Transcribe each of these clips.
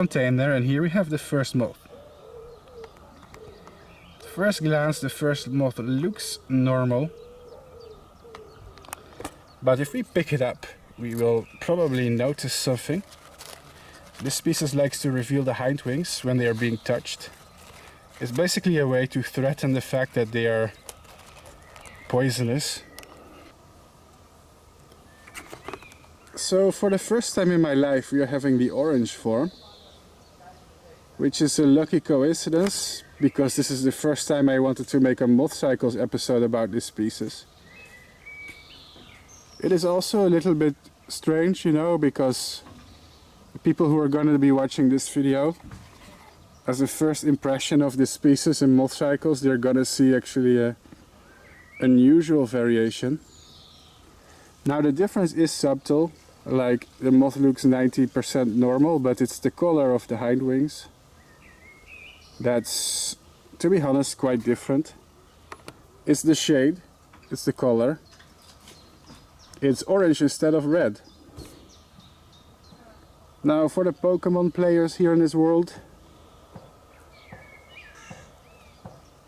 container, and here we have the first moth. At first glance, the first moth looks normal, but if we pick it up, we will probably notice something. This species likes to reveal the hind wings when they are being touched. It's basically a way to threaten the fact that they are poisonous. So for the first time in my life we are having the orange form, which is a lucky coincidence because this is the first time I wanted to make a moth cycles episode about this species. It is also a little bit strange, you know, because the people who are going to be watching this video, as a first impression of this species in moth cycles, they're going to see actually a unusual variation. Now the difference is subtle, like the moth looks 90% normal, but it's the color of the hind wings that's, to be honest, quite different. It's the shade, it's the color. It's orange instead of red. Now for the Pokemon players here in this world,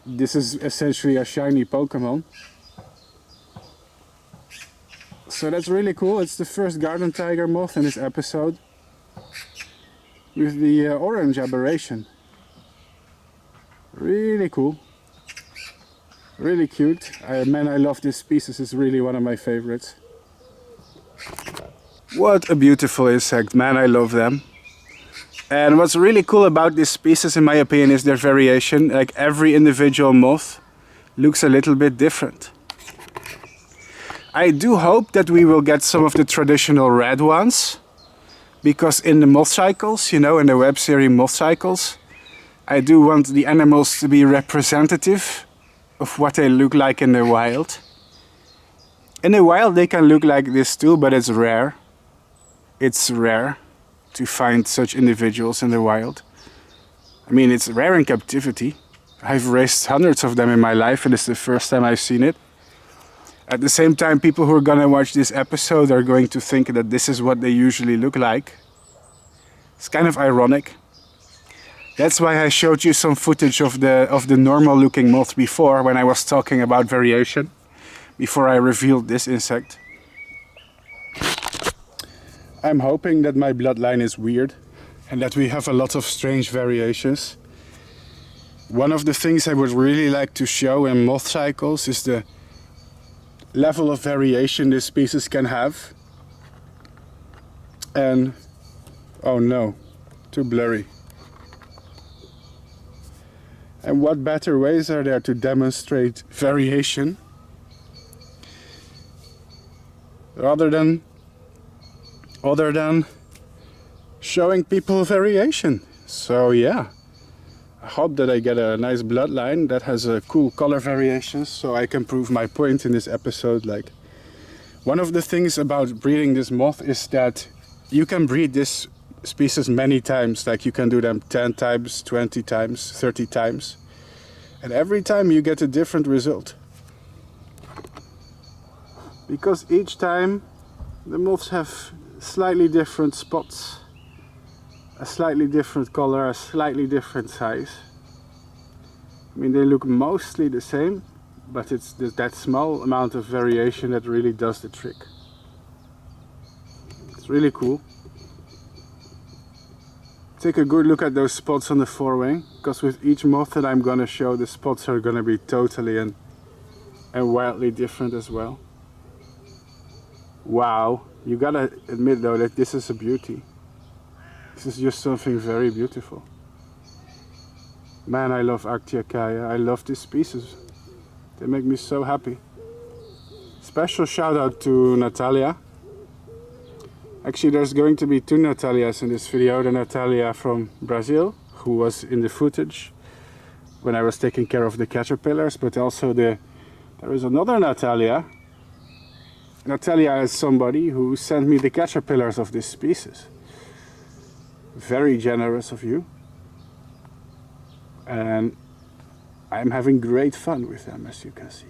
this is essentially a shiny Pokemon. So that's really cool. It's the first garden tiger moth in this episode with the orange aberration. Really cool. Really cute. Man, I love this species. It's really one of my favorites. What a beautiful insect, man, I love them. And what's really cool about this species, in my opinion, is their variation. Like every individual moth looks a little bit different. I do hope that we will get some of the traditional red ones, because in the moth cycles, you know, in the web series moth cycles, I do want the animals to be representative of what they look like in the wild. In the wild they can look like this too, but it's rare. It's rare to find such individuals in the wild. I mean, it's rare in captivity. I've raised hundreds of them in my life and it's the first time I've seen it. At the same time, people who are gonna watch this episode are going to think that this is what they usually look like. It's kind of ironic. That's why I showed you some footage of the normal looking moth before, when I was talking about variation, before I revealed this insect. I'm hoping that my bloodline is weird and that we have a lot of strange variations. One of the things I would really like to show in moth cycles is the level of variation this species can have. And oh no, too blurry. And what better ways are there to demonstrate variation other than showing people variation? So yeah, I hope that I get a nice bloodline that has a cool color variations, so I can prove my point in this episode. Like, one of the things about breeding this moth is that you can breed this species many times. Like, you can do them 10 times, 20 times, 30 times, and every time you get a different result, because each time the moths have slightly different spots, a slightly different color, a slightly different size. I mean, they look mostly the same, but it's that small amount of variation that really does the trick. It's really cool. Take a good look at those spots on the forewing, because with each moth that I'm gonna show, the spots are gonna be totally and wildly different as well. Wow, you gotta admit though that this is a beauty. This is just something very beautiful. Man, I love Arctia. I love this species. They make me so happy. Special shout out to Natalia. Actually, there's going to be two Natalias in this video. The Natalia from Brazil, who was in the footage when I was taking care of the caterpillars, but also there is another Natalia. Natalia is somebody who sent me the caterpillars of this species. Very generous of you. And I'm having great fun with them, as you can see.